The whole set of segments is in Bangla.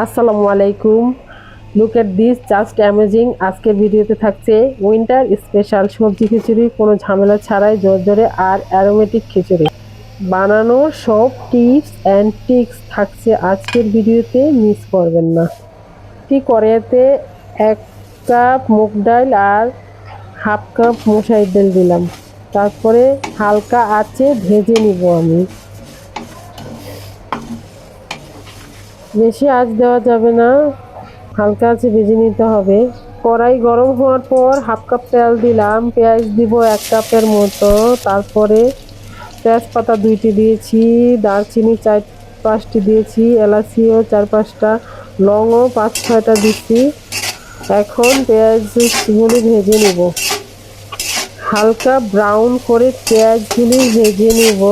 আসসালামু আলাইকুম। Look at this just amazing. আজকের ভিডিওতে থাকছে উইন্টার স্পেশাল সবজি খিচুড়ি, কোনো ঝামেলা ছাড়াই ঝরঝরে আর অ্যারোমেটিক খিচুড়ি বানানোর সব টিপস অ্যান্ড ট্রিক্স থাকছে আজকের ভিডিওতে, মিস করবেন না। কড়াইতে 1 কাপ মুগ ডাল আর হাফ কাপ মসুর ডাল দিলাম, তারপরে হালকা আঁচে ভেজে নিব। আমি বেশি আঁচ দেওয়া যাবে না, হালকা আঁচে ভেজে নিতে হবে। কড়াই গরম হওয়ার পর হাফ কাপ তেল দিলাম, পেঁয়াজ দিব 1 কাপের মতো, তারপরে তেজপাতা 2টি দিয়েছি, দারচিনি 4-5টি দিয়েছি, এলাচিও 4-5টা, লংও 5-6টা দিচ্ছি। এখন পেঁয়াজগুলি ভেজে নিব, হালকা ব্রাউন করে পেঁয়াজগুলি ভেজে নিব।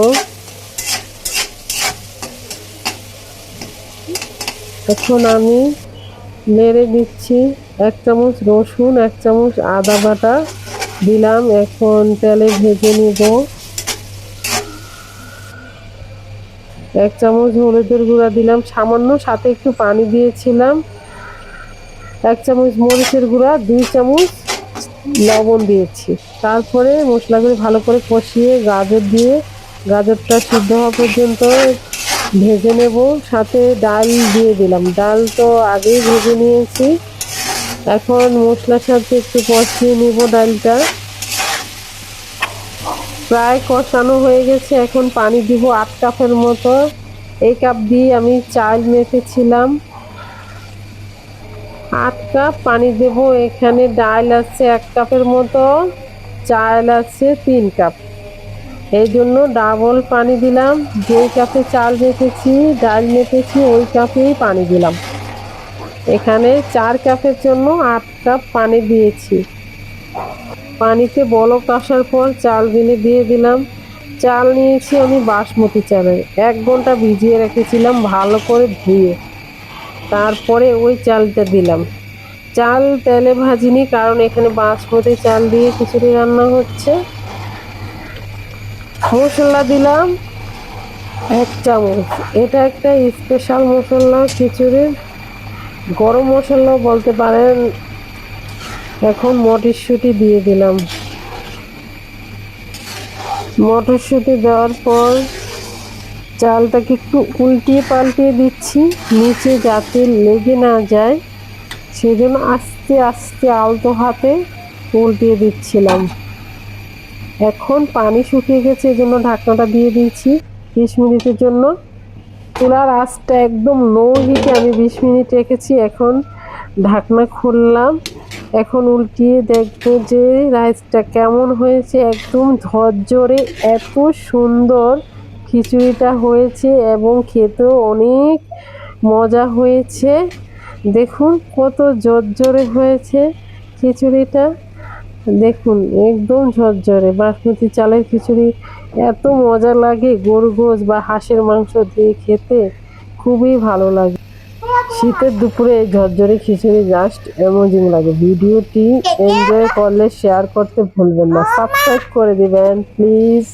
এখন আমি নেড়ে দিচ্ছি। 1 চামচ রসুন, 1 চামচ আদা বাটা দিলাম, এখন তেলে ভেজে নিব। 1 চামচ হলুদের গুঁড়া দিলাম সামান্য, সাথে একটু পানি দিয়েছিলাম। 1 চামচ মরিচের গুঁড়া, 2 চামচ লবণ দিয়েছি। তারপরে মশলাগুলি ভালো করে কষিয়ে গাজর দিয়ে গাজরটা সিদ্ধ হওয়া পর্যন্ত ভেজে নেব। সাথে ডাল দিয়ে দিলাম, ডাল তো আগেই ভেজে নিয়েছি। এখন মশলার সাথে একটু কষিয়ে নিব ডালটা। প্রায় কষানো হয়ে গেছে, এখন পানি দিব 8 কাপের মতো। এই কাপ দিয়ে আমি চাল মেপেছিলাম। 8 কাপ পানি দেব। এখানে ডাল আছে 1 কাপের মতো, চাল আছে 3 কাপ, এই জন্য ডাবল পানি দিলাম। যেই কাপে চাল মেপেছি ডাল মেপেছি ওই কাপেই পানি দিলাম। এখানে 4 কাপের জন্য 8 কাপ পানি দিয়েছি। পানিতে বলক আসার পর চালগুলি দিয়ে দিলাম। চাল নিয়েছি আমি বাসমতি চালের, 1 ঘন্টা ভিজিয়ে রেখেছিলাম ভালো করে ধুয়ে, তারপরে ওই চালটা দিলাম। চাল তেলে ভাজিনি, কারণ এখানে বাসমতি চাল দিয়ে খিচুড়ি রান্না হচ্ছে। মশলা দিলাম 1 চামচ, এটা একটা স্পেশাল মশলা খিচুড়ির, গরম মশলাও বলতে পারেন। এখন মটরশুঁটি দিয়ে দিলাম। মটরশুঁটি দেওয়ার পর চালটাকে একটু উল্টিয়ে পাল্টিয়ে দিচ্ছি, নিচে যাতে লেগে না যায়, সেই জন্য আস্তে আস্তে আলতো হাতে উল্টিয়ে দিচ্ছিলাম। এখন পানি শুকিয়ে গেছে, এই জন্য ঢাকনাটা দিয়ে দিয়েছি 20 মিনিটের জন্য। চুলার আঁচটা একদম লো হিটে আমি 20 মিনিট রেখেছি। এখন ঢাকনা খুললাম, এখন উল্টিয়ে দেখবো যে রাইসটা কেমন হয়েছে। একদম ঝরঝরে এত সুন্দর খিচুড়িটা হয়েছে এবং খেতেও অনেক মজা হয়েছে। দেখুন কত ঝরঝরে হয়েছে খিচুড়িটা, দেখুন একদম ঝরঝরে। বাসমতি চালের খিচুড়ি এত মজা লাগে, গরুর গোশ বা হাঁসের মাংস দিয়ে খেতে খুবই ভালো লাগে। শীতের দুপুরে এই ঝরঝরে খিচুড়ি জাস্ট অ্যামেজিং লাগে। ভিডিওটি এনজয় করলে শেয়ার করতে ভুলবেন না, সাবস্ক্রাইব করে দিবেন প্লিজ।